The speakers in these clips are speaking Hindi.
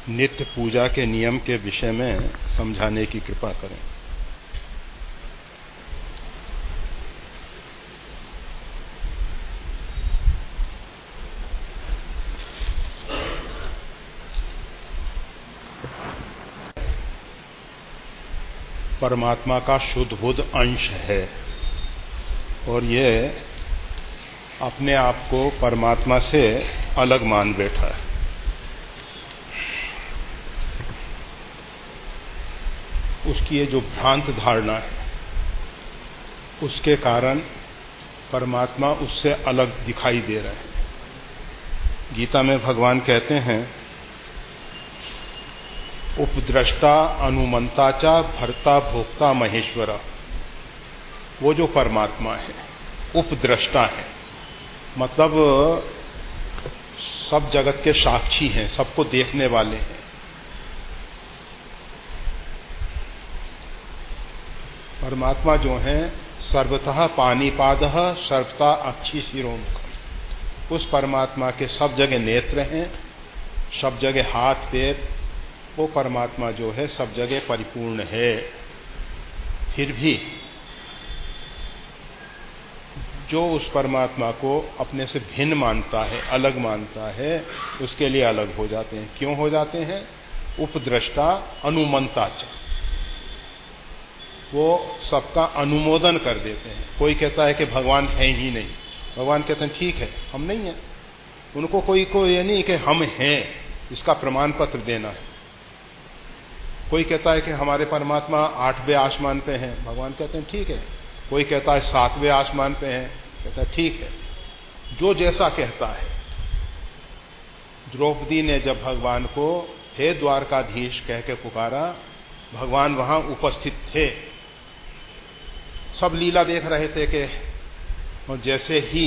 नित्य पूजा के नियम के विषय में समझाने की कृपा करें। परमात्मा का शुद्ध बुद्ध अंश है और ये अपने आप को परमात्मा से अलग मान बैठा है। उसकी ये जो भ्रांत धारणा है उसके कारण परमात्मा उससे अलग दिखाई दे रहा है। गीता में भगवान कहते हैं, उपद्रष्टा अनुमंता च भर्ता भोक्ता महेश्वरा। वो जो परमात्मा है उपद्रष्टा है, मतलब सब जगत के साक्षी हैं, सबको देखने वाले हैं। परमात्मा जो है सर्वतः पानीपादः सर्वथा अक्षी शिरोमुख। उस परमात्मा के सब जगह नेत्र हैं, सब जगह हाथ पैर। वो परमात्मा जो है सब जगह परिपूर्ण है। फिर भी जो उस परमात्मा को अपने से भिन्न मानता है, अलग मानता है, उसके लिए अलग हो जाते हैं। क्यों हो जाते हैं? उपद्रष्टा अनुमंता च। वो सबका अनुमोदन कर देते हैं। कोई कहता है कि भगवान है ही नहीं, भगवान कहते हैं ठीक है हम नहीं हैं। उनको कोई ये नहीं कि हम हैं इसका प्रमाण पत्र देना है। कोई कहता है कि हमारे परमात्मा 8वें आसमान पे हैं, भगवान कहते हैं ठीक है। कोई कहता है 7वें आसमान पे हैं, कहता है ठीक है। जो जैसा कहता है। द्रौपदी ने जब भगवान को हे द्वारकाधीश कह के पुकारा, भगवान वहां उपस्थित थे, सब लीला देख रहे थे कि और जैसे ही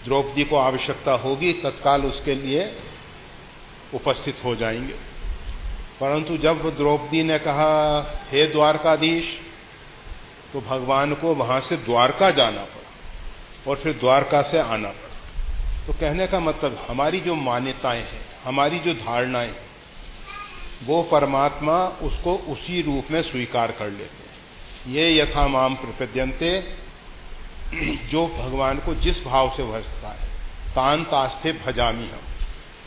द्रौपदी को आवश्यकता होगी तत्काल उसके लिए उपस्थित हो जाएंगे। परंतु जब द्रौपदी ने कहा हे द्वारकाधीश, तो भगवान को वहां से द्वारका जाना पड़ा और फिर द्वारका से आना पड़ा। तो कहने का मतलब हमारी जो मान्यताएं हैं, हमारी जो धारणाएं, वो परमात्मा उसको उसी रूप में स्वीकार कर लेते हैं। ये यथा माम प्रपद्यन्ते, जो भगवान को जिस भाव से भजता है, तान तास्थे भजामी हम,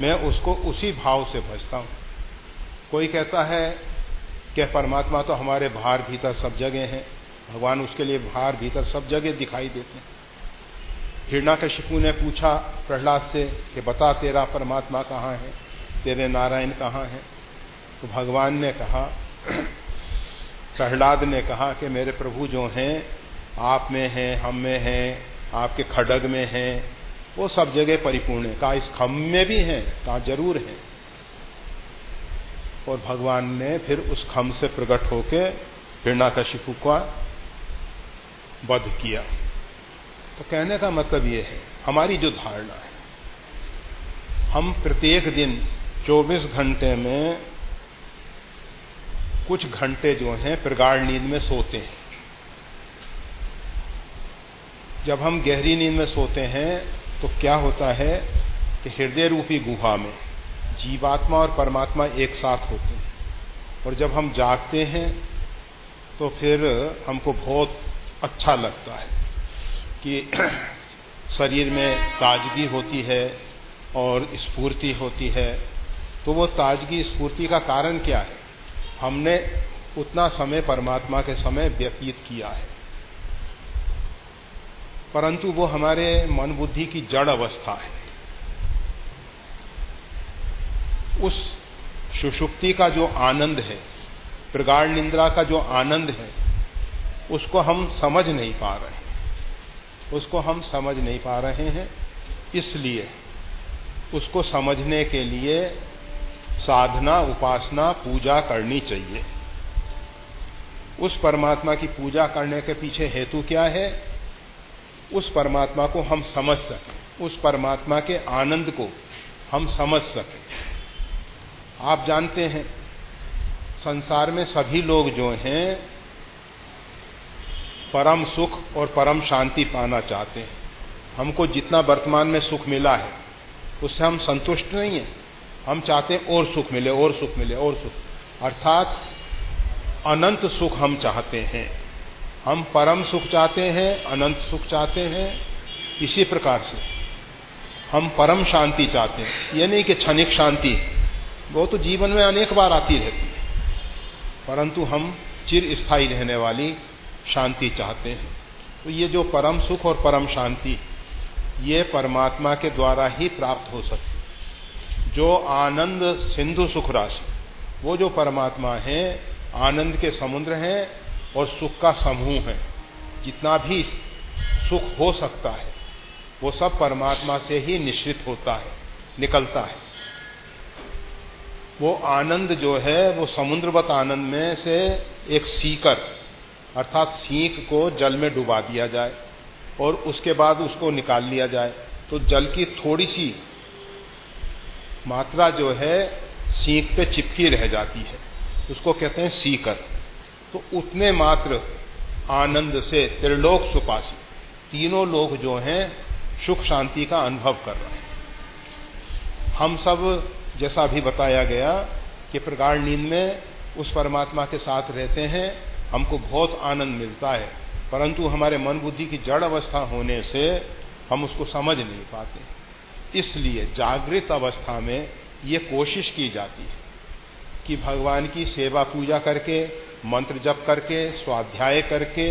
मैं उसको उसी भाव से भजता हूं। कोई कहता है कि परमात्मा तो हमारे बाहर भीतर सब जगह हैं, भगवान उसके लिए बाहर भीतर सब जगह दिखाई देते हैं। हिरण्याकशिपु ने पूछा प्रहलाद से कि बता तेरा परमात्मा कहाँ है, तेरे नारायण कहाँ है? तो भगवान ने कहा, प्रहलाद ने कहा कि मेरे प्रभु जो हैं आप में हैं, हम में हैं, आपके खड्ग में हैं, वो सब जगह परिपूर्ण है। कहा इस खम्भ में भी हैं? कहा जरूर है। और भगवान ने फिर उस खम्भ से प्रकट होके हिरण्याकशिपु का वध किया। तो कहने का मतलब ये है, हमारी जो धारणा है, हम प्रत्येक दिन 24 घंटे में कुछ घंटे जो हैं प्रगाढ़ नींद में सोते हैं। जब हम गहरी नींद में सोते हैं तो क्या होता है कि हृदय रूपी गुहा में जीवात्मा और परमात्मा एक साथ होते हैं। और जब हम जागते हैं तो फिर हमको बहुत अच्छा लगता है कि शरीर में ताजगी होती है और स्फूर्ति होती है। तो वो ताजगी स्फूर्ति का कारण क्या है? हमने उतना समय परमात्मा के समय व्यतीत किया है, परंतु वो हमारे मन बुद्धि की जड़ अवस्था है। उस सुषुप्ति का जो आनंद है, प्रगाढ़ निद्रा का जो आनंद है, उसको हम समझ नहीं पा रहे हैं। उसको हम समझ नहीं पा रहे हैं। इसलिए उसको समझने के लिए साधना, उपासना, पूजा करनी चाहिए। उस परमात्मा की पूजा करने के पीछे हेतु क्या है? उस परमात्मा को हम समझ सकें, उस परमात्मा के आनंद को हम समझ सकें। आप जानते हैं संसार में सभी लोग जो हैं परम सुख और परम शांति पाना चाहते हैं। हमको जितना वर्तमान में सुख मिला है उससे हम संतुष्ट नहीं हैं। हम चाहते हैं और सुख मिले, और सुख मिले, और सुख, अर्थात अनंत सुख हम चाहते हैं। हम परम सुख चाहते हैं, अनंत सुख चाहते हैं। इसी प्रकार से हम परम शांति चाहते हैं। ये नहीं कि क्षणिक शांति, वो तो जीवन में अनेक बार आती रहती है, परंतु हम चिर स्थायी रहने वाली शांति चाहते हैं। तो ये जो परम सुख और परम शांति, ये परमात्मा के द्वारा ही प्राप्त हो सकती। जो आनंद सिंधु सुख राशि, वो जो परमात्मा है, आनंद के समुद्र हैं और सुख का समूह है। जितना भी सुख हो सकता है वो सब परमात्मा से ही निश्चित होता है, निकलता है। वो आनंद जो है वो समुद्रवत आनंद में से एक सीकर, अर्थात सीख को जल में डुबा दिया जाए और उसके बाद उसको निकाल लिया जाए तो जल की थोड़ी सी मात्रा जो है सीख पे चिपकी रह जाती है, उसको कहते हैं सीकर। तो उतने मात्र आनंद से त्रिलोक सुपासी, तीनों लोग जो हैं सुख शांति का अनुभव कर रहे हैं। हम सब जैसा अभी बताया गया कि प्रगाढ़ नींद में उस परमात्मा के साथ रहते हैं, हमको बहुत आनंद मिलता है, परंतु हमारे मन बुद्धि की जड़ अवस्था होने से हम उसको समझ नहीं पाते। इसलिए जागृत अवस्था में ये कोशिश की जाती है कि भगवान की सेवा पूजा करके, मंत्र जप करके, स्वाध्याय करके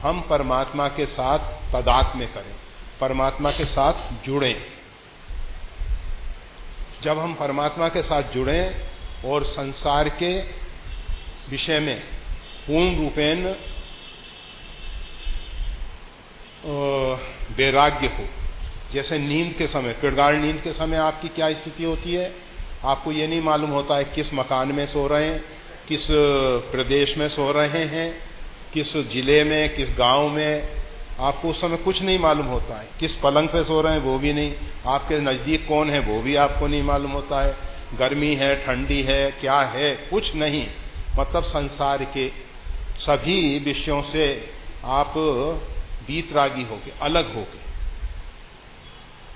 हम परमात्मा के साथ तादात्म्य करें, परमात्मा के साथ जुड़ें। जब हम परमात्मा के साथ जुड़ें और संसार के विषय में पूर्ण रूपेण वैराग्य हो, जैसे नींद के समय, प्रगाढ़ नींद के समय आपकी क्या स्थिति होती है, आपको ये नहीं मालूम होता है किस मकान में सो रहे हैं, किस प्रदेश में सो रहे हैं, किस जिले में, किस गांव में, आपको उस समय कुछ नहीं मालूम होता है। किस पलंग पे सो रहे हैं वो भी नहीं, आपके नजदीक कौन है वो भी आपको नहीं मालूम होता है, गर्मी है, ठंडी है, क्या है, कुछ नहीं। मतलब संसार के सभी विषयों से आप वीतरागी होके, अलग होके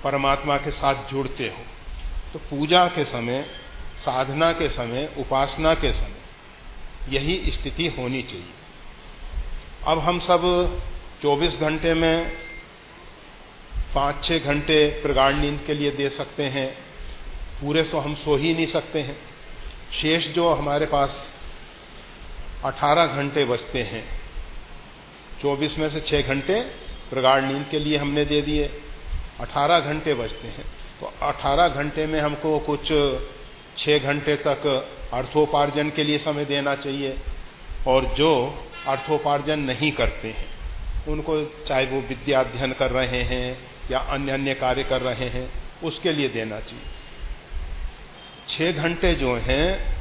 परमात्मा के साथ जुड़ते हो। तो पूजा के समय, साधना के समय, उपासना के समय यही स्थिति होनी चाहिए। अब हम सब 24 घंटे में 5-6 घंटे प्रगाढ़ नींद के लिए दे सकते हैं, पूरे तो हम सो ही नहीं सकते हैं। शेष जो हमारे पास 18 घंटे बचते हैं, 24 में से 6 घंटे प्रगाढ़ नींद के लिए हमने दे दिए, 18 घंटे बचते हैं। तो 18 घंटे में हमको कुछ 6 घंटे तक अर्थोपार्जन के लिए समय देना चाहिए, और जो अर्थोपार्जन नहीं करते हैं उनको, चाहे वो विद्या अध्ययन कर रहे हैं या अन्य अन्य कार्य कर रहे हैं, उसके लिए देना चाहिए। 6 घंटे जो हैं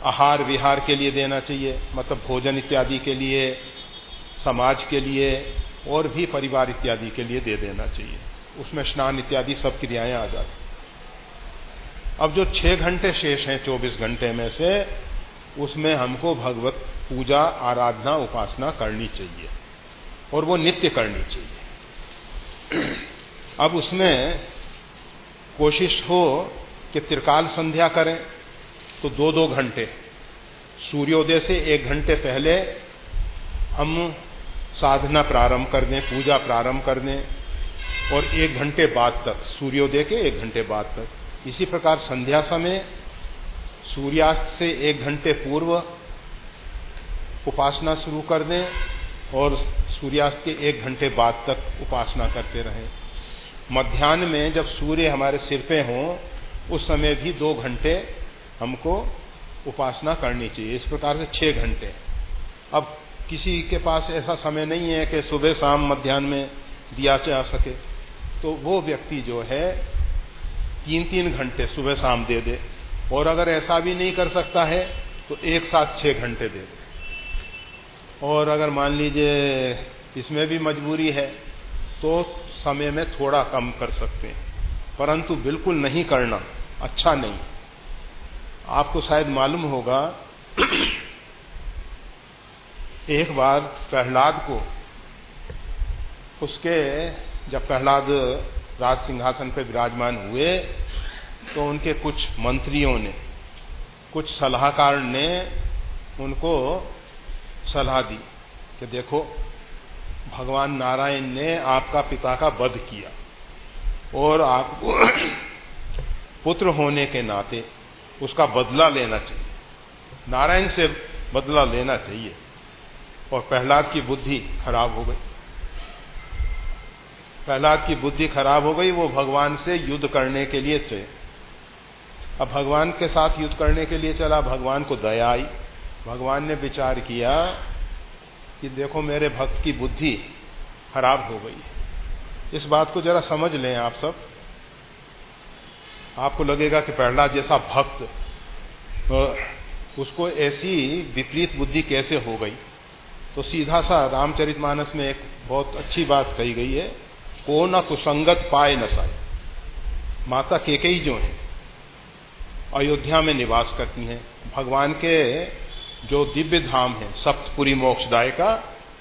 आहार विहार के लिए देना चाहिए, मतलब भोजन इत्यादि के लिए, समाज के लिए और भी परिवार इत्यादि के लिए दे देना चाहिए। उसमें स्नान इत्यादि सब क्रियाएं आ जाती। अब जो 6 घंटे शेष हैं 24 घंटे में से, उसमें हमको भगवत पूजा, आराधना, उपासना करनी चाहिए और वो नित्य करनी चाहिए। अब उसमें कोशिश हो कि त्रिकाल संध्या करें तो 2-2 घंटे, सूर्योदय से 1 घंटे पहले हम साधना प्रारंभ कर दें, पूजा प्रारंभ कर दें, और 1 घंटे बाद तक, सूर्योदय के 1 घंटे बाद तक। इसी प्रकार संध्या समय सूर्यास्त से 1 घंटे पूर्व उपासना शुरू कर दें और सूर्यास्त के 1 घंटे बाद तक उपासना करते रहें। मध्याह्न में जब सूर्य हमारे सिर पे हों, उस समय भी 2 घंटे हमको उपासना करनी चाहिए। इस प्रकार से 6 घंटे। अब किसी के पास ऐसा समय नहीं है कि सुबह शाम मध्याह्न में दिया जा सके, तो वो व्यक्ति जो है 3-3 घंटे सुबह शाम दे दे, और अगर ऐसा भी नहीं कर सकता है तो एक साथ 6 घंटे दे दे। और अगर मान लीजिए इसमें भी मजबूरी है तो समय में थोड़ा कम कर सकते हैं, परंतु बिल्कुल नहीं करना अच्छा नहीं। आपको शायद मालूम होगा एक बार प्रहलाद को, उसके जब प्रहलाद राज सिंहासन पर विराजमान हुए तो उनके कुछ मंत्रियों ने, कुछ सलाहकार ने उनको सलाह दी कि देखो, भगवान नारायण ने आपका पिता का वध किया और आपको पुत्र होने के नाते उसका बदला लेना चाहिए, नारायण से बदला लेना चाहिए। और प्रहलाद की बुद्धि खराब हो गई। प्रहलाद की बुद्धि खराब हो गई, वो भगवान से युद्ध करने के लिए चले। अब भगवान के साथ युद्ध करने के लिए चला, भगवान को दया आई। भगवान ने विचार किया कि देखो, मेरे भक्त की बुद्धि खराब हो गई है। इस बात को जरा समझ लें आप सब। आपको लगेगा कि प्रहलाद जैसा भक्त, उसको ऐसी विपरीत बुद्धि कैसे हो गई। तो सीधा सा रामचरितमानस में एक बहुत अच्छी बात कही गई है, को न कुसंगत पाए न साई। माता कैकेयी जो है अयोध्या में निवास करती हैं। भगवान के जो दिव्य धाम है सप्तपुरी मोक्षदाय का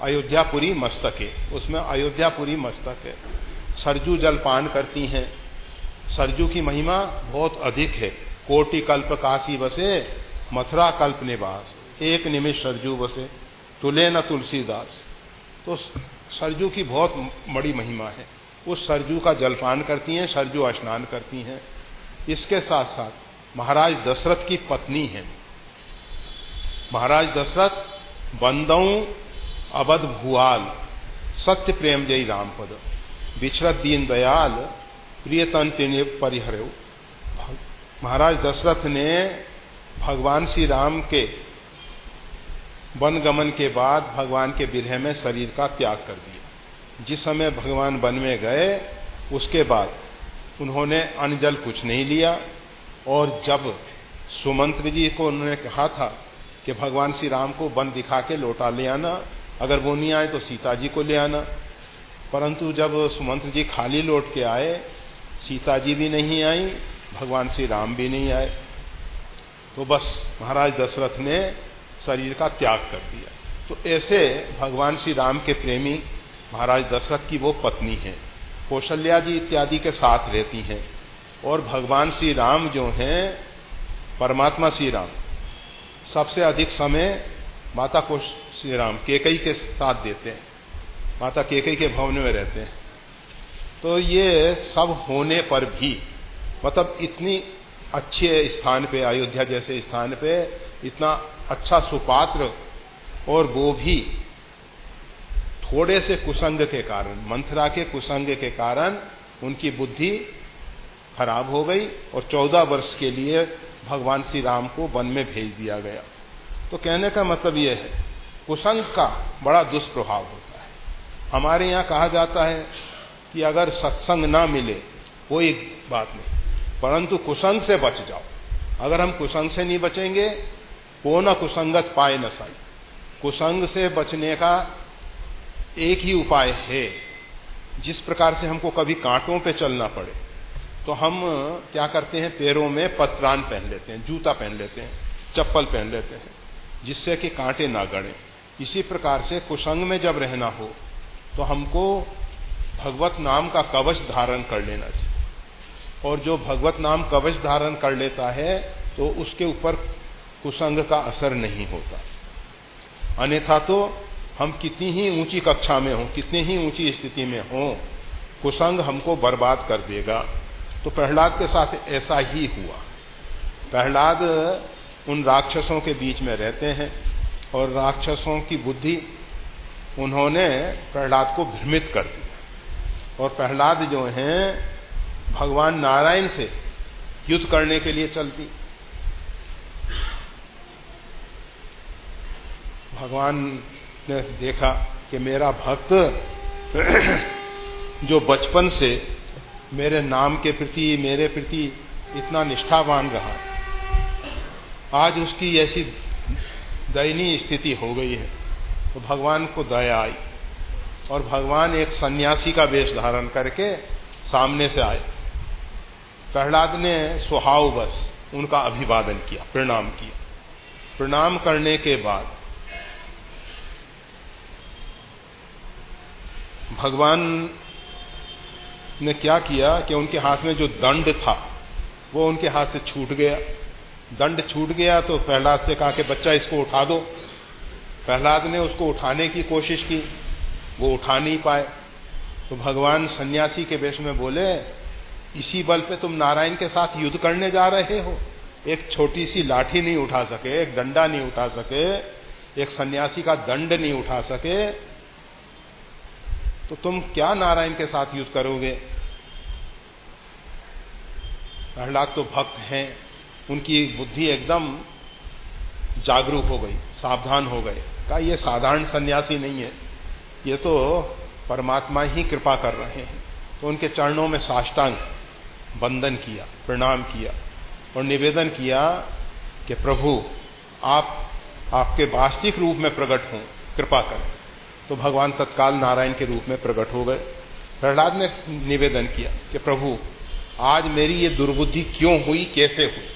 अयोध्यापुरी मस्तक है, उसमें अयोध्यापुरी मस्तक है। सरजू जल पान करती हैं। सरजू की महिमा बहुत अधिक है। कोटि कल्प काशी बसे, मथुरा कल्प निवास, एक निमिष सरजू बसे, तुले न तुलसीदास। तो सरजू की बहुत बड़ी महिमा है। उस सरजू का जलपान करती हैं, सरजू स्नान करती हैं। इसके साथ साथ महाराज दशरथ की पत्नी है। महाराज दशरथ बंदऊ अबध भुआल, सत्य प्रेम जयी रामपद, बिछड़त दीन दयाल, प्रियतन तिनि परिहरऊ। महाराज दशरथ ने भगवान श्री राम के वनगमन के बाद भगवान के विरह में शरीर का त्याग कर दिया। जिस समय भगवान वन में गए उसके बाद उन्होंने अन्न जल कुछ नहीं लिया। और जब सुमंत्र जी को उन्होंने कहा था कि भगवान श्री राम को वन दिखा के लौटा ले आना, अगर वो नहीं आए तो सीता जी को ले आना, परंतु जब सुमंत्र जी खाली लौट के आए, सीता जी भी नहीं आई, भगवान श्री राम भी नहीं आए। तो बस महाराज दशरथ ने शरीर का त्याग कर दिया। तो ऐसे भगवान श्री राम के प्रेमी महाराज दशरथ की वो पत्नी है, कौशल्या जी इत्यादि के साथ रहती हैं। और भगवान श्री राम जो हैं, परमात्मा श्री राम सबसे अधिक समय माता को श्री राम कैकेयी के साथ देते हैं, माता कैकेयी के भवन में रहते हैं। तो ये सब होने पर भी, मतलब इतनी अच्छे स्थान पे, अयोध्या जैसे स्थान पे इतना अच्छा सुपात्र, और वो भी थोड़े से कुसंग के कारण, मंथरा के कुसंग के कारण उनकी बुद्धि खराब हो गई और 14 वर्ष के लिए भगवान श्री राम को वन में भेज दिया गया। तो कहने का मतलब यह है, कुसंग का बड़ा दुष्प्रभाव होता है। हमारे यहाँ कहा जाता है कि अगर सत्संग ना मिले कोई बात नहीं, परंतु कुसंग से बच जाओ। अगर हम कुसंग से नहीं बचेंगे, को न कुसंगत पाए न साई। कुसंग से बचने का एक ही उपाय है। जिस प्रकार से हमको कभी कांटों पे चलना पड़े तो हम क्या करते हैं, पैरों में पत्रान पहन लेते हैं, जूता पहन लेते हैं, चप्पल पहन लेते हैं, जिससे कि कांटे ना गड़े। इसी प्रकार से कुसंग में जब रहना हो तो हमको भगवत नाम का कवच धारण कर लेना चाहिए। और जो भगवत नाम कवच धारण कर लेता है तो उसके ऊपर कुसंग का असर नहीं होता। अन्यथा तो हम कितनी ही ऊंची कक्षा में हों, कितनी ही ऊंची स्थिति में हों, कुसंग हमको बर्बाद कर देगा। तो प्रहलाद के साथ ऐसा ही हुआ। प्रहलाद उन राक्षसों के बीच में रहते हैं और राक्षसों की बुद्धि उन्होंने प्रहलाद को भ्रमित कर दिया। और प्रहलाद जो हैं भगवान नारायण से युद्ध करने के लिए चलती। भगवान ने देखा कि मेरा भक्त जो बचपन से मेरे नाम के प्रति, मेरे प्रति इतना निष्ठावान रहा, आज उसकी ऐसी दयनीय स्थिति हो गई है। तो भगवान को दया आई और भगवान एक सन्यासी का वेश धारण करके सामने से आए। प्रहलाद ने स्वभाववश उनका अभिवादन किया, प्रणाम किया। प्रणाम करने के बाद भगवान ने क्या किया कि उनके हाथ में जो दंड था वो उनके हाथ से छूट गया, दंड छूट गया। तो प्रहलाद से कहा कि बच्चा इसको उठा दो। प्रहलाद ने उसको उठाने की कोशिश की, वो उठा नहीं पाए। तो भगवान सन्यासी के वेश में बोले, इसी बल पे तुम नारायण के साथ युद्ध करने जा रहे हो? एक छोटी सी लाठी नहीं उठा सके, एक डंडा नहीं उठा सके, एक सन्यासी का दंड नहीं उठा सके, तो तुम क्या नारायण के साथ युद्ध करोगे? प्रहलाद तो भक्त हैं, उनकी बुद्धि एकदम जागरूक हो गई, सावधान हो गए। कहा ये साधारण सन्यासी नहीं है, ये तो परमात्मा ही कृपा कर रहे हैं। तो उनके चरणों में साष्टांग वंदन किया, प्रणाम किया और निवेदन किया कि प्रभु आपके वास्तविक रूप में प्रकट हों, कृपा करें। तो भगवान तत्काल नारायण के रूप में प्रकट हो गए। प्रहलाद ने निवेदन किया कि प्रभु आज मेरी ये दुर्बुद्धि क्यों हुई, कैसे हुई?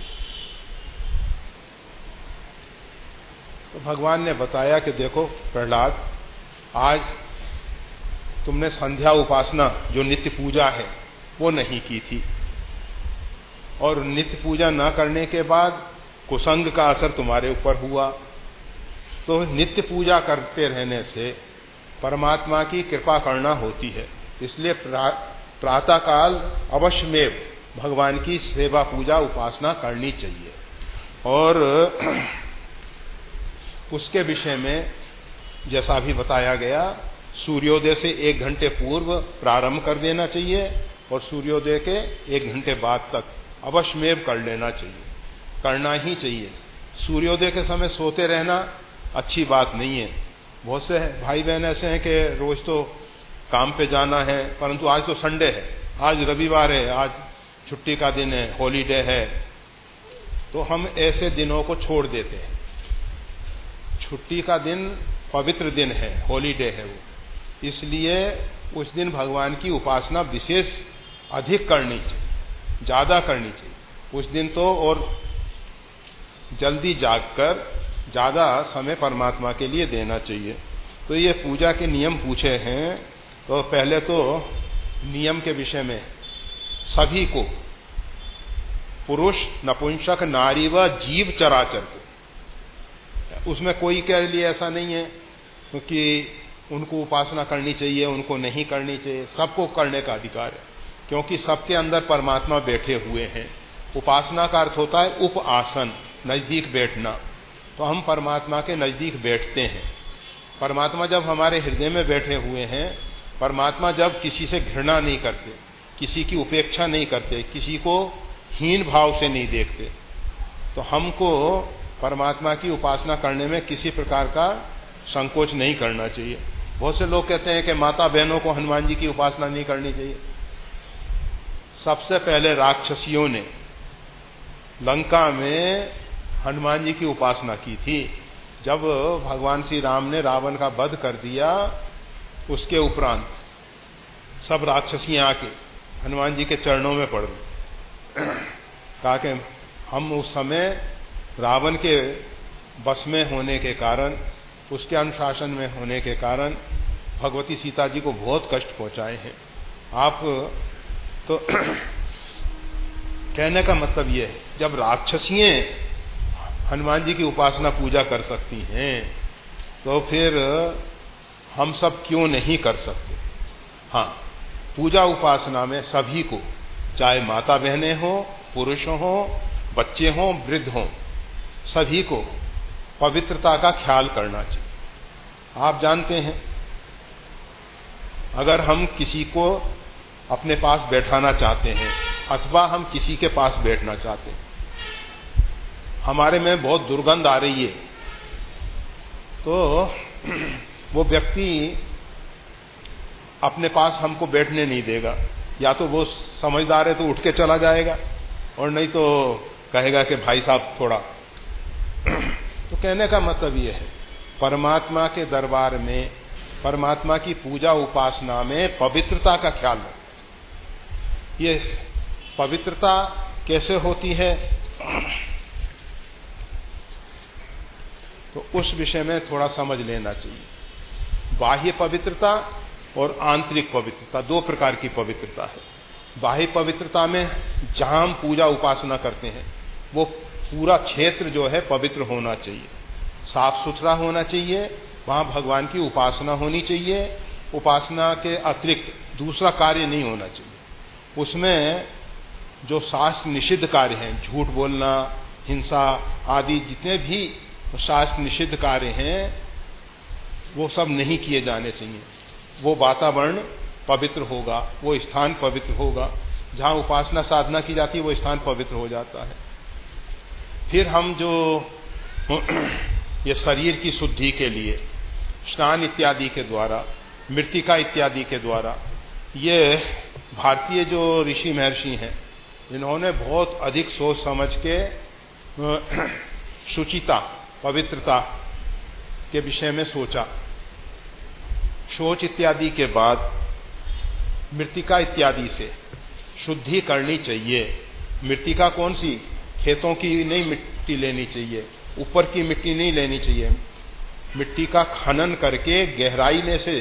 तो भगवान ने बताया कि देखो प्रहलाद, आज तुमने संध्या उपासना जो नित्य पूजा है वो नहीं की थी, और नित्य पूजा न करने के बाद कुसंग का असर तुम्हारे ऊपर हुआ। तो नित्य पूजा करते रहने से परमात्मा की कृपा करना होती है, इसलिए प्रातःकाल अवश्यमेव भगवान की सेवा पूजा उपासना करनी चाहिए। और उसके विषय में जैसा भी बताया गया, सूर्योदय से 1 घंटे पूर्व प्रारंभ कर देना चाहिए और सूर्योदय के 1 घंटे बाद तक अवश्यमेव कर लेना चाहिए, करना ही चाहिए। सूर्योदय के समय सोते रहना अच्छी बात नहीं है। बहुत से भाई बहन ऐसे हैं कि रोज तो काम पे जाना है, परंतु आज तो संडे है, आज रविवार है, आज छुट्टी का दिन है, हॉलीडे है, तो हम ऐसे दिनों को छोड़ देते हैं। छुट्टी का दिन पवित्र दिन है, हॉलीडे है वो, इसलिए उस दिन भगवान की उपासना विशेष अधिक करनी चाहिए, ज्यादा करनी चाहिए उस दिन तो। और जल्दी जागकर ज्यादा समय परमात्मा के लिए देना चाहिए। तो ये पूजा के नियम पूछे हैं। तो पहले तो नियम के विषय में सभी को, पुरुष, नपुंसक, नारी व जीव चराचर को, उसमें कोई के लिए ऐसा नहीं है क्योंकि उनको उपासना करनी चाहिए, उनको नहीं करनी चाहिए, सबको करने का अधिकार है, क्योंकि सबके अंदर परमात्मा बैठे हुए हैं। उपासना का अर्थ होता है उप आसन, नजदीक बैठना। तो हम परमात्मा के नजदीक बैठते हैं। परमात्मा जब हमारे हृदय में बैठे हुए हैं, परमात्मा जब किसी से घृणा नहीं करते, किसी की उपेक्षा नहीं करते, किसी को हीन भाव से नहीं देखते, तो हमको परमात्मा की उपासना करने में किसी प्रकार का संकोच नहीं करना चाहिए। बहुत से लोग कहते हैं कि माता बहनों को हनुमान जी की उपासना नहीं करनी चाहिए। सबसे पहले राक्षसियों ने लंका में हनुमान जी की उपासना की थी। जब भगवान श्री राम ने रावण का वध कर दिया, उसके उपरांत सब राक्षसियां आके हनुमान जी के चरणों में पड़ गई, कहा कि हम उस समय रावण के बस में होने के कारण, उसके अनुशासन में होने के कारण भगवती सीता जी को बहुत कष्ट पहुंचाए हैं। आप तो कहने का मतलब यह है, जब राक्षसियां हनुमान जी की उपासना पूजा कर सकती हैं, तो फिर हम सब क्यों नहीं कर सकते? हाँ, पूजा उपासना में सभी को, चाहे माता बहनें हो, पुरुष हो, बच्चे हों, वृद्ध हों, सभी को पवित्रता का ख्याल करना चाहिए। आप जानते हैं, अगर हम किसी को अपने पास बैठाना चाहते हैं अथवा हम किसी के पास बैठना चाहते हैं, हमारे में बहुत दुर्गंध आ रही है, तो वो व्यक्ति अपने पास हमको बैठने नहीं देगा। या तो वो समझदार है तो उठ के चला जाएगा, और नहीं तो कहेगा कि भाई साहब थोड़ा। तो कहने का मतलब ये है, परमात्मा के दरबार में, परमात्मा की पूजा उपासना में पवित्रता का ख्याल रखें। ये पवित्रता कैसे होती है, तो उस विषय में थोड़ा समझ लेना चाहिए। बाह्य पवित्रता और आंतरिक पवित्रता, 2 प्रकार की पवित्रता है। बाह्य पवित्रता में जहां हम पूजा उपासना करते हैं वो पूरा क्षेत्र जो है पवित्र होना चाहिए, साफ सुथरा होना चाहिए, वहां भगवान की उपासना होनी चाहिए, उपासना के अतिरिक्त दूसरा कार्य नहीं होना चाहिए। उसमें जो शास्त्र निषिद्ध कार्य हैं, झूठ बोलना, हिंसा आदि जितने भी शास्त्र निषिद्ध कार्य हैं वो सब नहीं किए जाने चाहिए। वो वातावरण पवित्र होगा, वो स्थान पवित्र होगा, जहां उपासना साधना की जाती है वो स्थान पवित्र हो जाता है। फिर हम जो ये शरीर की शुद्धि के लिए स्नान इत्यादि के द्वारा, मृत्तिका इत्यादि के द्वारा, ये भारतीय जो ऋषि महर्षि हैं इन्होंने बहुत अधिक सोच समझ के शुचिता, पवित्रता के विषय में सोचा। शौच इत्यादि के बाद मृत्तिका इत्यादि से शुद्धि करनी चाहिए। मृत्तिका कौन सी? खेतों की नहीं मिट्टी लेनी चाहिए, ऊपर की मिट्टी नहीं लेनी चाहिए। मिट्टी का खनन करके गहराई में से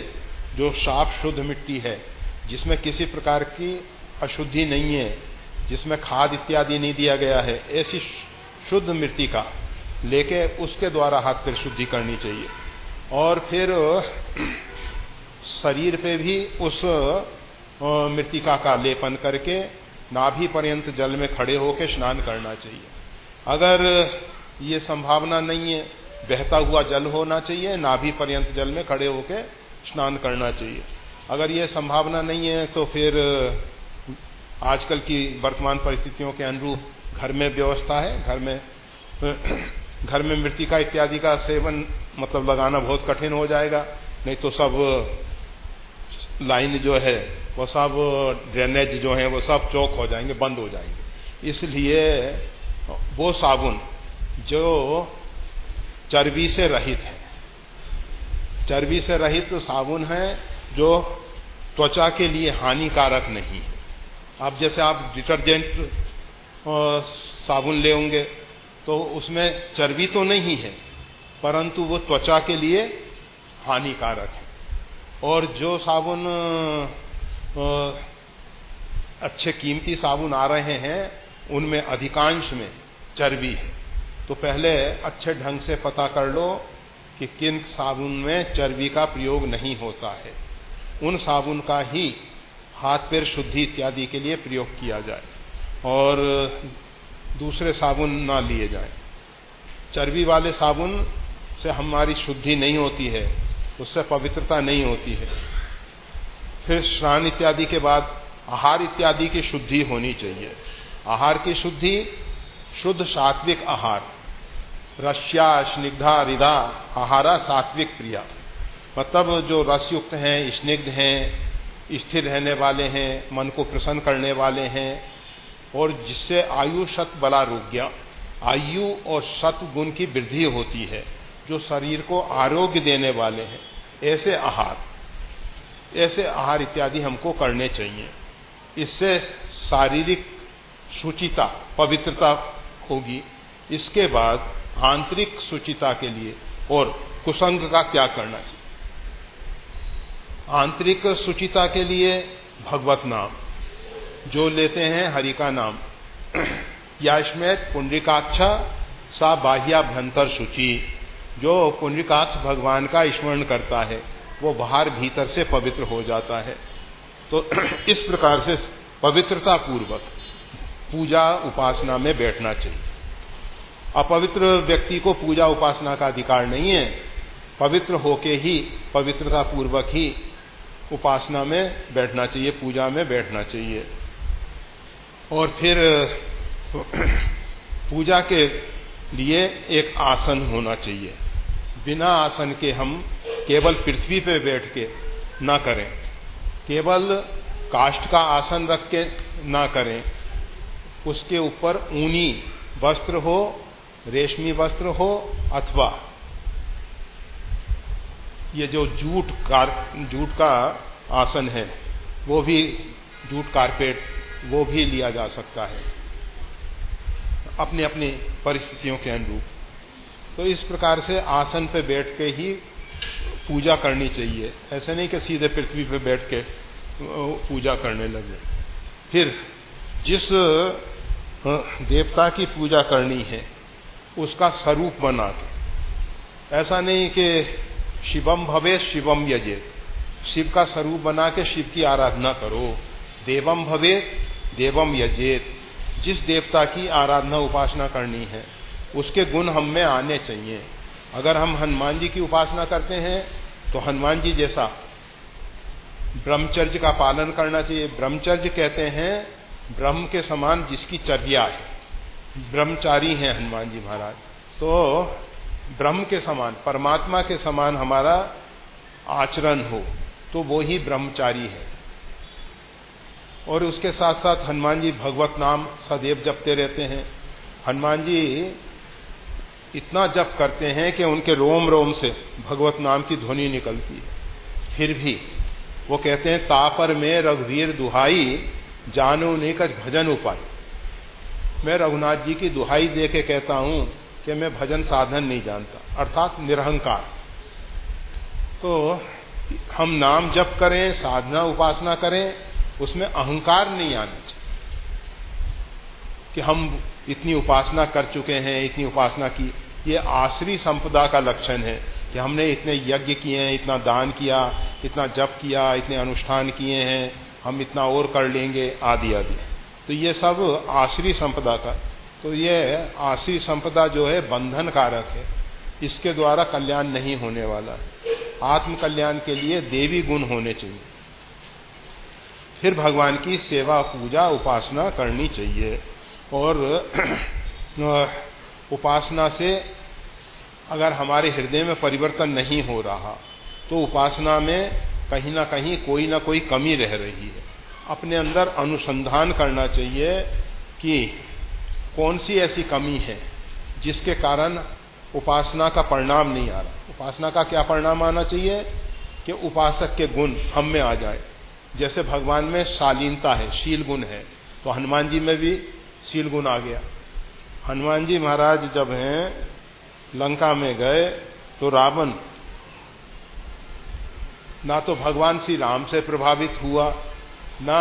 जो साफ शुद्ध मिट्टी है, जिसमें किसी प्रकार की अशुद्धि नहीं है, जिसमें खाद इत्यादि नहीं दिया गया है, ऐसी शुद्ध मृत्तिका लेके उसके द्वारा हाथ पैर शुद्धि करनी चाहिए। और फिर शरीर पे भी उस मृत्तिका का लेपन करके नाभि पर्यंत जल में खड़े होकर स्नान करना चाहिए। अगर ये संभावना नहीं है, बहता हुआ जल होना चाहिए, नाभि पर्यंत जल में खड़े होकर स्नान करना चाहिए। अगर ये संभावना नहीं है तो फिर आजकल की वर्तमान परिस्थितियों के अनुरूप घर में व्यवस्था है, घर में मृत्तिका इत्यादि का सेवन मतलब लगाना बहुत कठिन हो जाएगा, नहीं तो सब लाइन जो है वो सब ड्रेनेज जो है वो सब चौक हो जाएंगे, बंद हो जाएंगे। इसलिए वो साबुन जो चर्बी से रहित है, चर्बी से रहित साबुन है जो त्वचा के लिए हानिकारक नहीं है। अब जैसे आप डिटर्जेंट साबुन ले होंगे तो उसमें चर्बी तो नहीं है परंतु वो त्वचा के लिए हानिकारक है। और जो साबुन अच्छे कीमती साबुन आ रहे हैं उनमें अधिकांश में चर्बी है। तो पहले अच्छे ढंग से पता कर लो कि किन साबुन में चर्बी का प्रयोग नहीं होता है, उन साबुन का ही हाथ पैर शुद्धि इत्यादि के लिए प्रयोग किया जाए और दूसरे साबुन ना लिए जाए। चर्बी वाले साबुन से हमारी शुद्धि नहीं होती है, उससे पवित्रता नहीं होती है। फिर स्नान इत्यादि के बाद आहार इत्यादि की शुद्धि होनी चाहिए। आहार की शुद्धि शुद्ध सात्विक आहार, रस्या स्निग्धा हृदा आहारा सात्विक प्रिया, मतलब जो रसयुक्त हैं, स्निग्ध हैं, स्थिर रहने वाले हैं, मन को प्रसन्न करने वाले हैं और जिससे आयु सत बलारोग्य, आयु और सत गुण की वृद्धि होती है, जो शरीर को आरोग्य देने वाले हैं, ऐसे आहार इत्यादि हमको करने चाहिए। इससे शारीरिक शुचिता, पवित्रता होगी। इसके बाद आंतरिक शुचिता के लिए और कुसंग का त्याग करना चाहिए। आंतरिक शुचिता के लिए भगवत नाम जो लेते हैं, हरि का नाम, या इसमें पुंडरीकाक्षा सा बाह्याभ्यंतर शुचि, जो पुंडरीकाक्ष भगवान का स्मरण करता है वो बाहर भीतर से पवित्र हो जाता है। तो इस प्रकार से पवित्रता पूर्वक पूजा उपासना में बैठना चाहिए। अपवित्र व्यक्ति को पूजा उपासना का अधिकार नहीं है, पवित्र होके ही पवित्रता पूर्वक ही उपासना में बैठना चाहिए, पूजा में बैठना चाहिए। और फिर पूजा के लिए एक आसन होना चाहिए। बिना आसन के हम केवल पृथ्वी पे बैठ के ना करें, केवल काष्ठ का आसन रख के ना करें, उसके ऊपर ऊनी वस्त्र हो, रेशमी वस्त्र हो, अथवा ये जो जूट का आसन है वो भी, जूट कारपेट वो भी लिया जा सकता है अपनी अपनी परिस्थितियों के अनुरूप। तो इस प्रकार से आसन पे बैठ के ही पूजा करनी चाहिए, ऐसे नहीं कि सीधे पृथ्वी पे बैठ के पूजा करने लगे। फिर जिस देवता की पूजा करनी है उसका स्वरूप बना के, ऐसा नहीं कि शिवम भवे शिवम यजेत, शिव का स्वरूप बना के शिव की आराधना करो। देवम भवे देवम यजेत, जिस देवता की आराधना उपासना करनी है उसके गुण हम में आने चाहिए। अगर हम हनुमान जी की उपासना करते हैं तो हनुमान जी जैसा ब्रह्मचर्य का पालन करना चाहिए। ब्रह्मचर्य कहते हैं ब्रह्म के समान जिसकी चर्या है, ब्रह्मचारी हैं हनुमान जी महाराज। तो ब्रह्म के समान, परमात्मा के समान हमारा आचरण हो तो वो ही ब्रह्मचारी है। और उसके साथ साथ हनुमान जी भगवत नाम सदैव जपते रहते हैं। हनुमान जी इतना जप करते हैं कि उनके रोम रोम से भगवत नाम की ध्वनि निकलती है। फिर भी वो कहते हैं तापर में रघुवीर दुहाई, जानो नेकज भजन उपाय। मैं रघुनाथ जी की दुहाई दे के कहता हूं कि मैं भजन साधन नहीं जानता, अर्थात निरहंकार। तो हम नाम जप करें, साधना उपासना करें, उसमें अहंकार नहीं आना चाहिए कि हम इतनी उपासना कर चुके हैं, इतनी उपासना की। ये आसरी संपदा का लक्षण है कि हमने इतने यज्ञ किए हैं, इतना दान किया, इतना जप किया, इतने अनुष्ठान किए हैं, हम इतना और कर लेंगे, आदि आदि। तो ये सब आसरी संपदा का, तो ये आसरी संपदा जो है बंधन कारक है, इसके द्वारा कल्याण नहीं होने वाला है। आत्म कल्याण के लिए देवी गुण होने चाहिए, फिर भगवान की सेवा पूजा उपासना करनी चाहिए। और उपासना से अगर हमारे हृदय में परिवर्तन नहीं हो रहा तो उपासना में कहीं ना कहीं कोई ना कोई कमी रह रही है। अपने अंदर अनुसंधान करना चाहिए कि कौन सी ऐसी कमी है जिसके कारण उपासना का परिणाम नहीं आ रहा। उपासना का क्या परिणाम आना चाहिए कि उपासक के गुण हम में आ जाए। जैसे भगवान में शालीनता है, शील गुण है, तो हनुमान जी में भी शील गुण आ गया। हनुमान जी महाराज जब हैं लंका में गए तो रावण ना तो भगवान श्री राम से प्रभावित हुआ, ना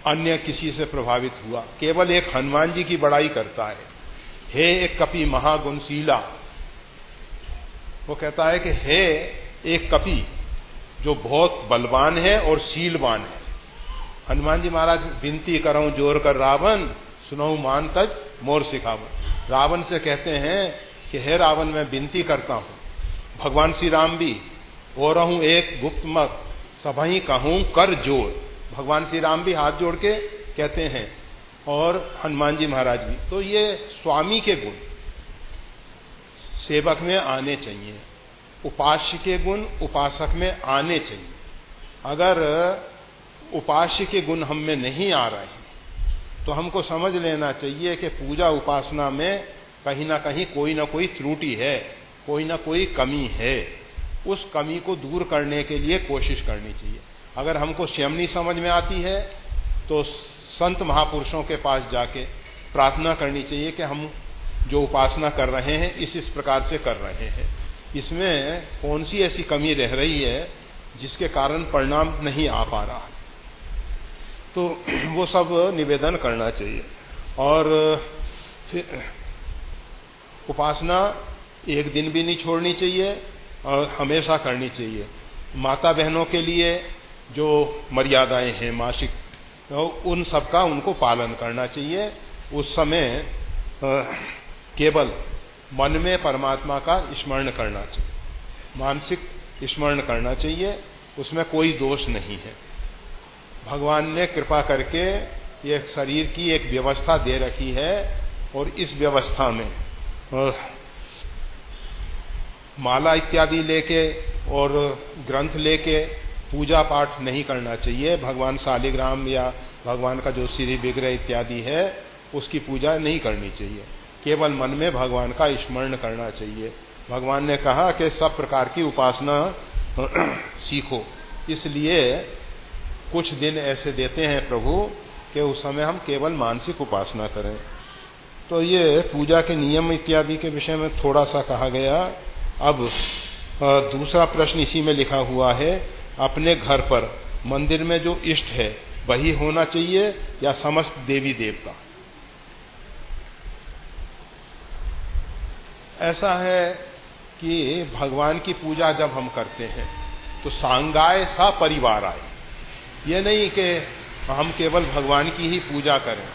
अन्य किसी से प्रभावित हुआ, केवल एक हनुमान जी की बड़ाई करता है। हे एक कपि महागुणशीला, वो कहता है कि हे एक कपि जो बहुत बलवान है और शीलवान है। हनुमान जी महाराज विनती करऊं जोर कर रावण, सुनऊ मान तज मोर सिखावन। रावण से कहते हैं कि हे रावण मैं विनती करता हूं। भगवान श्री राम भी और रहूं एक गुप्त मत सबही कहूं कर जोर। भगवान श्री राम भी हाथ जोड़ के कहते हैं और हनुमान जी महाराज भी। तो ये स्वामी के गुण सेवक में आने चाहिए, उपास्य के गुण उपासक में आने चाहिए। अगर उपास्य के गुण हम में नहीं आ रहे हैं तो हमको समझ लेना चाहिए कि पूजा उपासना में कहीं ना कहीं कोई ना कोई त्रुटि है, कोई ना कोई कमी है। उस कमी को दूर करने के लिए कोशिश करनी चाहिए। अगर हमको स्वयं नहीं समझ में आती है तो संत महापुरुषों के पास जाके प्रार्थना करनी चाहिए कि हम जो उपासना कर रहे हैं इस प्रकार से कर रहे हैं, इसमें कौन सी ऐसी कमी रह रही है जिसके कारण परिणाम नहीं आ पा रहा। तो वो सब निवेदन करना चाहिए। और फिर उपासना एक दिन भी नहीं छोड़नी चाहिए और हमेशा करनी चाहिए। माता बहनों के लिए जो मर्यादाएं हैं मासिक, तो उन सब का उनको पालन करना चाहिए। उस समय केवल मन में परमात्मा का स्मरण करना चाहिए, मानसिक स्मरण करना चाहिए, उसमें कोई दोष नहीं है। भगवान ने कृपा करके ये शरीर की एक व्यवस्था दे रखी है और इस व्यवस्था में माला इत्यादि लेके और ग्रंथ लेके पूजा पाठ नहीं करना चाहिए। भगवान शालिग्राम या भगवान का जो श्री विग्रह इत्यादि है उसकी पूजा नहीं करनी चाहिए। केवल मन में भगवान का स्मरण करना चाहिए। भगवान ने कहा कि सब प्रकार की उपासना सीखो, इसलिए कुछ दिन ऐसे देते हैं प्रभु कि उस समय हम केवल मानसिक उपासना करें। तो ये पूजा के नियम इत्यादि के विषय में थोड़ा सा कहा गया। अब दूसरा प्रश्न इसी में लिखा हुआ है, अपने घर पर मंदिर में जो इष्ट है वही होना चाहिए या समस्त देवी देवता? ऐसा है कि भगवान की पूजा जब हम करते हैं तो सांगाय सा परिवार आए। ये नहीं कि हम केवल भगवान की ही पूजा करें।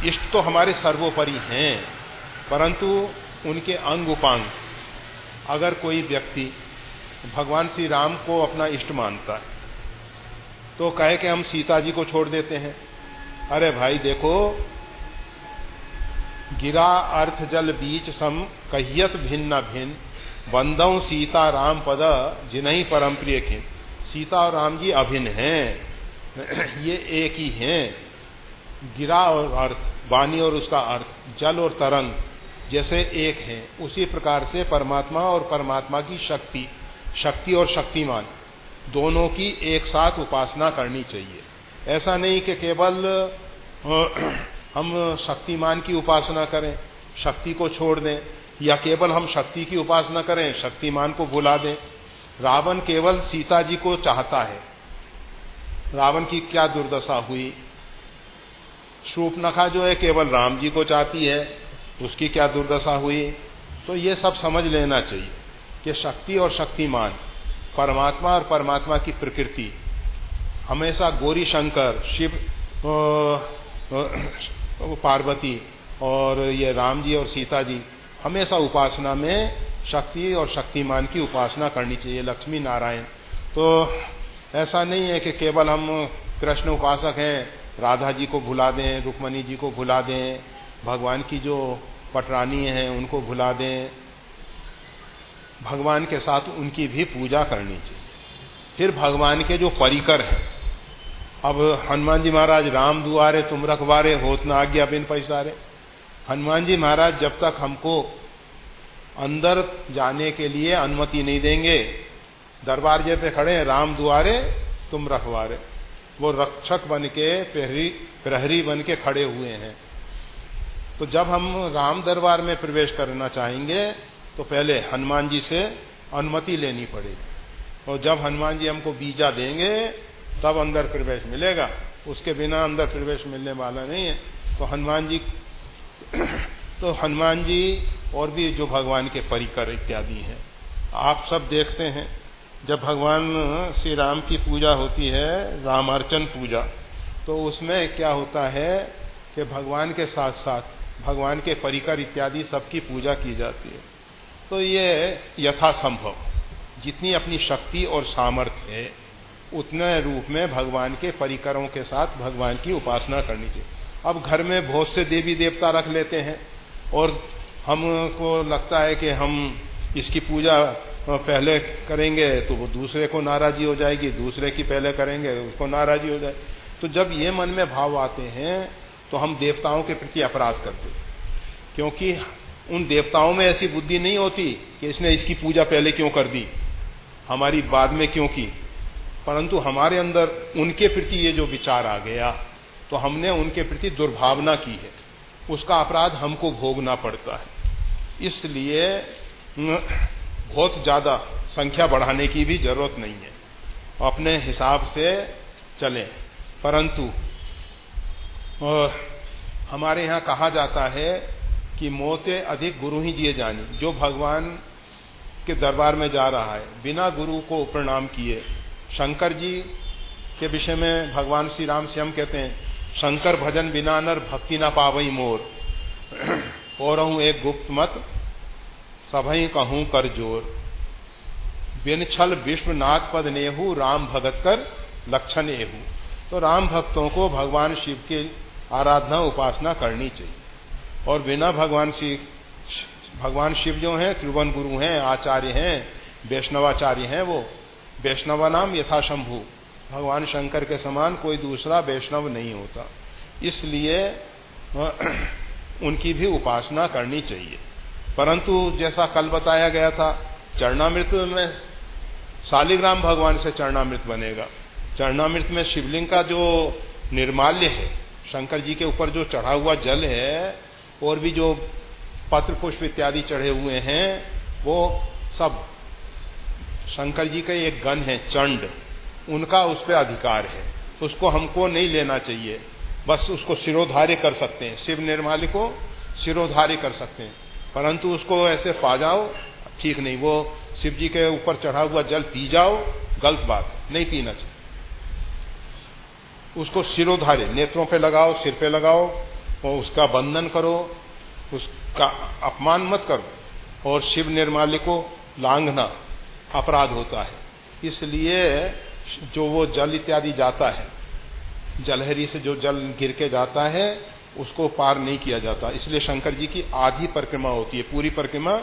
इष्ट तो हमारे सर्वोपरि हैं, परंतु उनके अंग उपांग, अगर कोई व्यक्ति भगवान श्री राम को अपना इष्ट मानता है तो कहे कि हम सीता जी को छोड़ देते हैं। अरे भाई देखो, गिरा अर्थ जल बीच सम कहियत भिन्न भिन्न, बंदौ सीता राम पद जिन्हीं परम प्रिय खिन। सीता और राम जी अभिन्न हैं, ये एक ही हैं। गिरा और अर्थ, वाणी और उसका अर्थ, जल और तरंग जैसे एक हैं, उसी प्रकार से परमात्मा और परमात्मा की शक्ति, शक्ति और शक्तिमान दोनों की एक साथ उपासना करनी चाहिए। ऐसा नहीं कि केवल हम शक्तिमान की उपासना करें, शक्ति को छोड़ दें, या केवल हम शक्ति की उपासना करें, शक्तिमान को भुला दें। रावण केवल सीता जी को चाहता है, रावण की क्या दुर्दशा हुई। शूर्पणखा जो है केवल राम जी को चाहती है, उसकी क्या दुर्दशा हुई। तो ये सब समझ लेना चाहिए कि शक्ति और शक्तिमान, परमात्मा और परमात्मा की प्रकृति हमेशा गौरी शंकर, शिव, पार्वती और ये राम जी और सीता जी, हमेशा उपासना में शक्ति और शक्तिमान की उपासना करनी चाहिए, लक्ष्मी नारायण। तो ऐसा नहीं है कि केवल हम कृष्ण उपासक हैं, राधा जी को भुला दें, रुक्मणी जी को भुला दें, भगवान की जो पटरानी हैं उनको भुला दें। भगवान के साथ उनकी भी पूजा करनी चाहिए। फिर भगवान के जो परिकर हैं, अब हनुमान जी महाराज राम दुआरे तुम रखवारे, होत न आज्ञा बिन पैसारे। हनुमान जी महाराज जब तक हमको अंदर जाने के लिए अनुमति नहीं देंगे, दरबार पे खड़े हैं, राम दुआरे तुम रखवारे, वो रक्षक बन के, प्रहरी बन के खड़े हुए हैं। तो जब हम राम दरबार में प्रवेश करना चाहेंगे तो पहले हनुमान जी से अनुमति लेनी पड़ेगी, और जब हनुमान जी हमको वीजा देंगे तब अंदर प्रवेश मिलेगा, उसके बिना अंदर प्रवेश मिलने वाला नहीं है। तो हनुमान जी और भी जो भगवान के परिकर इत्यादि हैं, आप सब देखते हैं जब भगवान श्री राम की पूजा होती है, रामार्चन पूजा, तो उसमें क्या होता है कि भगवान के साथ साथ भगवान के परिकर इत्यादि सबकी पूजा की जाती है। तो ये यथासंभव जितनी अपनी शक्ति और सामर्थ्य है उतने रूप में भगवान के परिकरों के साथ भगवान की उपासना करनी चाहिए। अब घर में बहुत से देवी देवता रख लेते हैं और हमको लगता है कि हम इसकी पूजा पहले करेंगे तो वो दूसरे को नाराजी हो जाएगी, दूसरे की पहले करेंगे उसको नाराजी हो जाए। तो जब ये मन में भाव आते हैं तो हम देवताओं के प्रति अपराध करते हैं, क्योंकि उन देवताओं में ऐसी बुद्धि नहीं होती कि इसने इसकी पूजा पहले क्यों कर दी, हमारी बाद में क्यों की, परंतु हमारे अंदर उनके प्रति ये जो विचार आ गया तो हमने उनके प्रति दुर्भावना की है, उसका अपराध हमको भोगना पड़ता है। इसलिए बहुत ज्यादा संख्या बढ़ाने की भी जरूरत नहीं है, अपने हिसाब से चलें। परंतु हमारे यहाँ कहा जाता है कि मोते अधिक गुरु ही जिए जानी। जो भगवान के दरबार में जा रहा है बिना गुरु को प्रणाम किए, शंकर जी के विषय में भगवान श्री राम स्वयं कहते हैं, शंकर भजन बिना नर भक्ति ना पावई मोर, और हूं एक गुप्त मत सभई कहूं कर जोर, बिन छल विश्वनाथ पद नेहू राम भगत कर लक्षण एहू। तो राम भक्तों को भगवान शिव की आराधना उपासना करनी चाहिए, और बिना भगवान शिव जो हैं त्रिभुवन गुरु हैं, आचार्य हैं, वैष्णवाचार्य हैं, वो वैष्णवा नाम यथा शंभु, भगवान शंकर के समान कोई दूसरा वैष्णव नहीं होता, इसलिए उनकी भी उपासना करनी चाहिए। परंतु जैसा कल बताया गया था, चरणामृत में शालिग्राम भगवान से चरणामृत बनेगा। चरणामृत में शिवलिंग का जो निर्माल्य है, शंकर जी के ऊपर जो चढ़ा हुआ जल है, और भी जो पत्र पुष्प इत्यादि चढ़े हुए हैं, वो सब शंकर जी का एक गण है चंड, उनका उस पर अधिकार है। उसको हमको नहीं लेना चाहिए, बस उसको शिरोधार्य कर सकते हैं, शिव निर्माल्य को शिरोधार्य कर सकते हैं, परंतु उसको ऐसे पा जाओ ठीक नहीं। वो शिव जी के ऊपर चढ़ा हुआ जल पी जाओ, गलत बात, नहीं पीना चाहिए। उसको शिरोधार्य नेत्रों पे लगाओ, सिर पे लगाओ और उसका बंधन करो, उसका अपमान मत करो। और शिव निर्माल्य को लांघना अपराध होता है, इसलिए जो वो जल इत्यादि जाता है, जलहरी से जो जल गिर के जाता है उसको पार नहीं किया जाता। इसलिए शंकर जी की आधी परिक्रमा होती है, पूरी परिक्रमा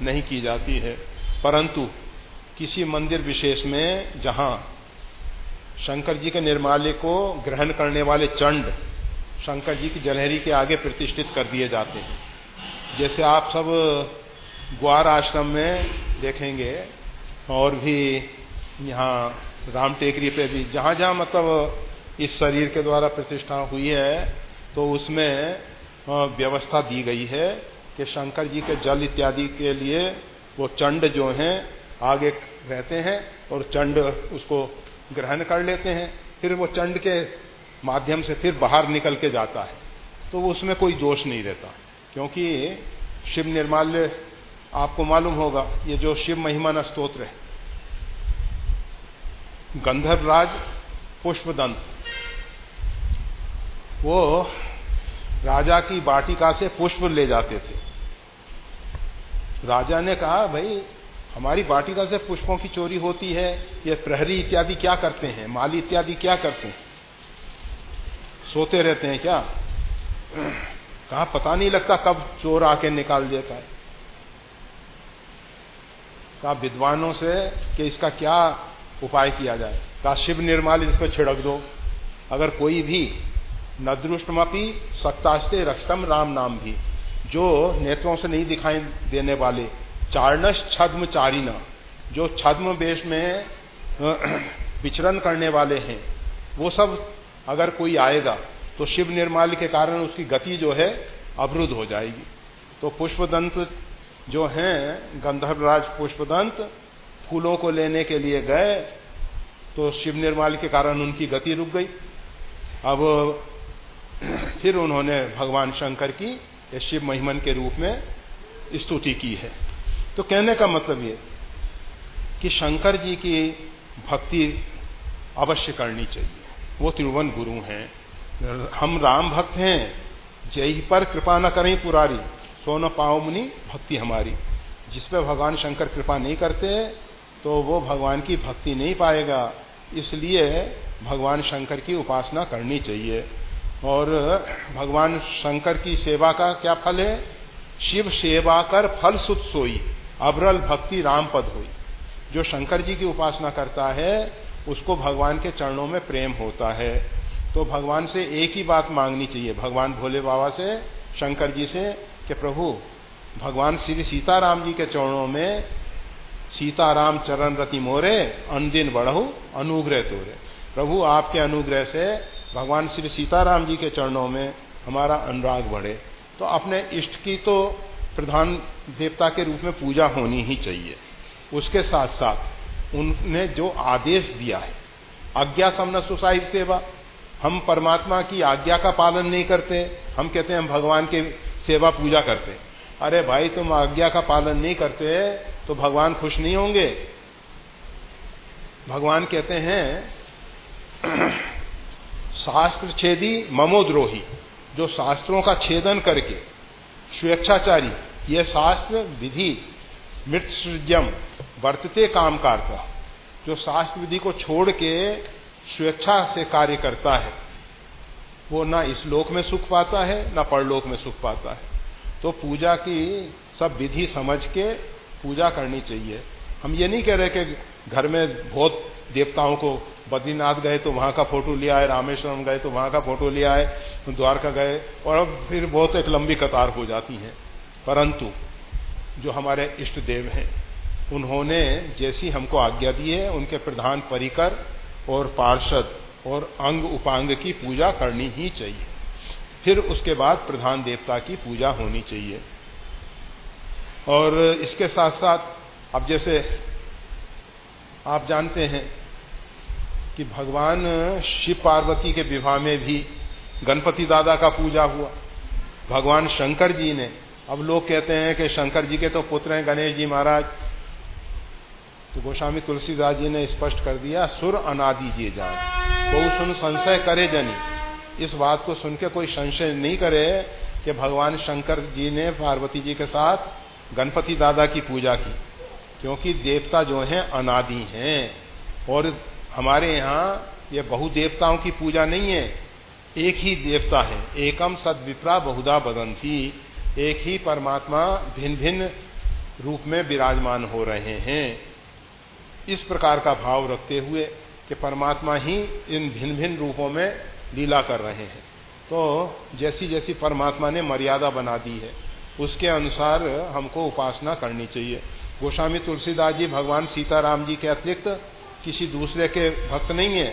नहीं की जाती है। परंतु किसी मंदिर विशेष में जहां शंकर जी के निर्माल्य को ग्रहण करने वाले चंड शंकर जी की जलहरी के आगे प्रतिष्ठित कर दिए जाते हैं, जैसे आप सब ग्वार आश्रम में देखेंगे और भी यहाँ राम टेकरी पे भी जहां जहां मतलब इस शरीर के द्वारा प्रतिष्ठा हुई है, तो उसमें व्यवस्था दी गई है कि शंकर जी के जल इत्यादि के लिए वो चंड जो हैं आगे रहते हैं और चंड उसको ग्रहण कर लेते हैं, फिर वो चंड के माध्यम से फिर बाहर निकल के जाता है, तो उसमें कोई दोष नहीं रहता। क्योंकि शिव निर्माल्य आपको मालूम होगा, ये जो शिव महिमा स्तोत्र है, गंधर्वराज पुष्पदंत वो राजा की वाटिका से पुष्प ले जाते थे। राजा ने कहा, भाई हमारी वाटिका से पुष्पों की चोरी होती है, ये प्रहरी इत्यादि क्या करते हैं, माली इत्यादि क्या करते हैं, सोते रहते हैं क्या? कहा पता नहीं लगता कब चोर आके निकाल देता है। कहा विद्वानों से कि इसका क्या उपाय किया जाए। कहा शिव निर्माल्य इस पर छिड़क दो, अगर कोई भी नदृष्टमपि सक्तास्ते रक्षतम राम नाम भी, जो नेत्रों से नहीं दिखाई देने वाले, चारणश छद्म चारिना, जो छद्म वेश में विचरण करने वाले हैं, वो सब अगर कोई आएगा तो शिव निर्माल्य के कारण उसकी गति जो है अवरुद्ध हो जाएगी। तो पुष्पदंत जो हैं, गंधर्वराज पुष्पदंत फूलों को लेने के लिए गए तो शिव निर्माल्य के कारण उनकी गति रुक गई। अब फिर उन्होंने भगवान शंकर की शिव महिमन के रूप में स्तुति की है। तो कहने का मतलब ये कि शंकर जी की भक्ति अवश्य करनी चाहिए, वो त्रिभुवन गुरु हैं। हम राम भक्त हैं, जय पर कृपा न करें पुरारी, सो न पाओ मुनि भक्ति हमारी। जिस पे भगवान शंकर कृपा नहीं करते तो वो भगवान की भक्ति नहीं पाएगा। इसलिए भगवान शंकर की उपासना करनी चाहिए। और भगवान शंकर की सेवा का क्या फल है? शिव सेवा कर फल सुत सोई, अबरल भक्ति राम पद होई। जो शंकर जी की उपासना करता है उसको भगवान के चरणों में प्रेम होता है। तो भगवान से एक ही बात मांगनी चाहिए, भगवान भोले बाबा से, शंकर जी से, कि प्रभु भगवान श्री सीताराम जी के चरणों में सीताराम चरण रति मोरे, अनदिन बढ़हु अनुग्रह तोरे। प्रभु आपके अनुग्रह से भगवान श्री सीताराम जी के चरणों में हमारा अनुराग बढ़े। तो अपने इष्ट की तो प्रधान देवता के रूप में पूजा होनी ही चाहिए। उसके साथ साथ उन्होंने जो आदेश दिया है, आज्ञा समन सुसाहिब सेवा, हम परमात्मा की आज्ञा का पालन नहीं करते, हम कहते हैं हम भगवान की सेवा पूजा करते। अरे भाई, तुम आज्ञा का पालन नहीं करते तो भगवान खुश नहीं होंगे। भगवान कहते हैं शास्त्र छेदी ममोद्रोही, जो शास्त्रों का छेदन करके स्वेच्छाचारी, ये शास्त्र विधि मृत्सृज्यम वर्तते काम कार्य, जो शास्त्र विधि को छोड़ के स्वेच्छा से कार्य करता है, वो ना इस लोक में सुख पाता है ना परलोक में सुख पाता है। तो पूजा की सब विधि समझ के पूजा करनी चाहिए। हम ये नहीं कह रहे कि घर में बहुत देवताओं को, बद्रीनाथ गए तो वहां का फोटो लिया है, रामेश्वरम गए तो वहां का फोटो लिया है, द्वारका गए और अब फिर बहुत एक लंबी कतार हो जाती है। परंतु जो हमारे इष्ट देव हैं, उन्होंने जैसी हमको आज्ञा दी है, उनके प्रधान परिकर और पार्षद और अंग उपांग की पूजा करनी ही चाहिए। फिर उसके बाद प्रधान देवता की पूजा होनी चाहिए। और इसके साथ साथ अब जैसे आप जानते हैं कि भगवान शिव पार्वती के विवाह में भी गणपति दादा का पूजा हुआ। भगवान शंकर जी ने, अब लोग कहते हैं कि शंकर जी के तो पुत्र हैं गणेश जी महाराज, तो गोस्वामी तुलसीदास जी ने स्पष्ट कर दिया, सुर अनादि जी जान, कोई सुन संशय करे जनी। इस बात को सुन के कोई संशय नहीं करे कि भगवान शंकर जी ने पार्वती जी के साथ गणपति दादा की पूजा की, क्योंकि देवता जो हैं अनादि हैं। और हमारे यहाँ ये बहुदेवताओं की पूजा नहीं है, एक ही देवता है। एकम सद विप्रा बहुधा बदंती, एक ही परमात्मा भिन्न भिन्न रूप में विराजमान हो रहे हैं। इस प्रकार का भाव रखते हुए कि परमात्मा ही इन भिन्न भिन्न रूपों में लीला कर रहे हैं। तो जैसी जैसी परमात्मा ने मर्यादा बना दी है उसके अनुसार हमको उपासना करनी चाहिए। गोस्वामी तुलसीदास जी भगवान सीताराम जी के अतिरिक्त किसी दूसरे के भक्त नहीं है,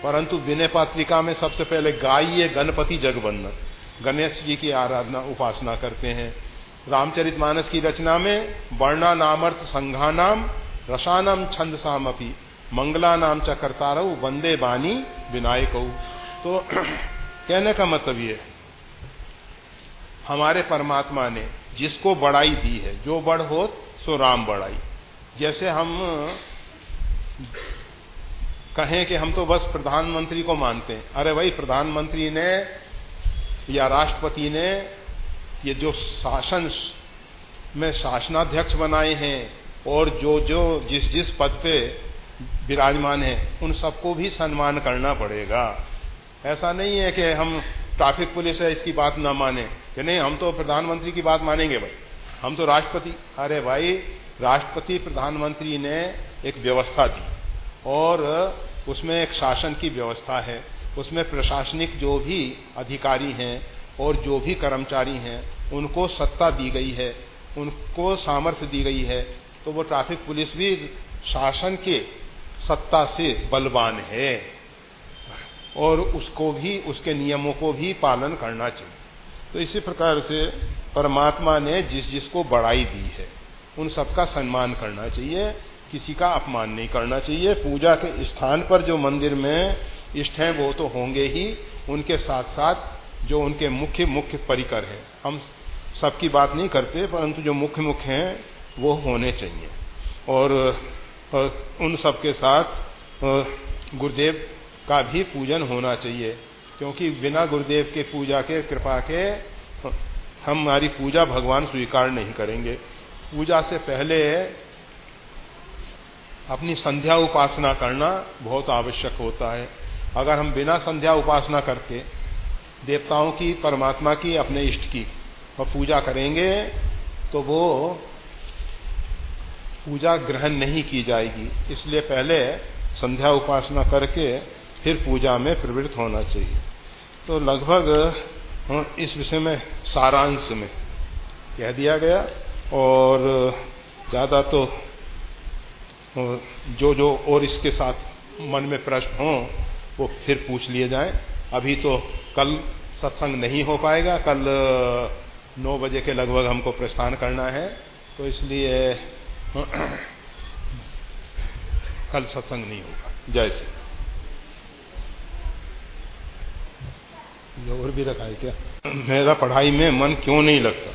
परंतु विनय पात्रिका में सबसे पहले गाइए गणपति जगवंदन, गणेश जी की आराधना उपासना करते हैं। रामचरितमानस की रचना में वर्णा नामर्थ संघानाम रसानाम छंद सामपि मंगला नाम च कर्तारऊ वंदे बानी विनायकऊ। तो कहने का मतलब ये, हमारे परमात्मा ने जिसको बड़ाई दी है, जो बड़ हो सो राम बड़ाई। जैसे हम कहें कि हम तो बस प्रधानमंत्री को मानते हैं, अरे भाई प्रधानमंत्री ने या राष्ट्रपति ने ये जो शासन में शासनाध्यक्ष बनाए हैं और जो जो जिस जिस पद पे विराजमान है उन सबको भी सम्मान करना पड़ेगा। ऐसा नहीं है कि हम ट्रैफिक पुलिस है इसकी बात ना माने कि नहीं हम तो प्रधानमंत्री की बात मानेंगे भाई, हम तो राष्ट्रपति। अरे भाई राष्ट्रपति प्रधानमंत्री ने एक व्यवस्था दी और उसमें एक शासन की व्यवस्था है, उसमें प्रशासनिक जो भी अधिकारी हैं और जो भी कर्मचारी हैं उनको सत्ता दी गई है, उनको सामर्थ्य दी गई है। तो वो ट्रैफिक पुलिस भी शासन के सत्ता से बलवान है और उसको भी उसके नियमों को भी पालन करना चाहिए। तो इसी प्रकार से परमात्मा ने जिस जिसको बड़ाई दी है उन सबका सम्मान करना चाहिए, किसी का अपमान नहीं करना चाहिए। पूजा के स्थान पर जो मंदिर में इष्ट हैं वो तो होंगे ही, उनके साथ साथ जो उनके मुख्य मुख्य परिकर हैं, हम सबकी बात नहीं करते परंतु जो मुख्य मुख्य हैं वो होने चाहिए। और उन सब के साथ गुरुदेव का भी पूजन होना चाहिए, क्योंकि बिना गुरुदेव के पूजा के कृपा के हमारी पूजा भगवान स्वीकार नहीं करेंगे। पूजा से पहले अपनी संध्या उपासना करना बहुत आवश्यक होता है। अगर हम बिना संध्या उपासना करके देवताओं की, परमात्मा की, अपने इष्ट की और पूजा करेंगे तो वो पूजा ग्रहण नहीं की जाएगी। इसलिए पहले संध्या उपासना करके फिर पूजा में प्रवृत्त होना चाहिए। तो लगभग इस विषय में सारांश में कह दिया गया और ज्यादा तो जो जो और इसके साथ मन में प्रश्न हो वो फिर पूछ लिए जाएं। अभी तो कल सत्संग नहीं हो पाएगा, कल 9 बजे के लगभग हमको प्रस्थान करना है, तो इसलिए कल सत्संग नहीं होगा। जय श्री राम। और भी रखा है क्या? मेरा पढ़ाई में मन क्यों नहीं लगता?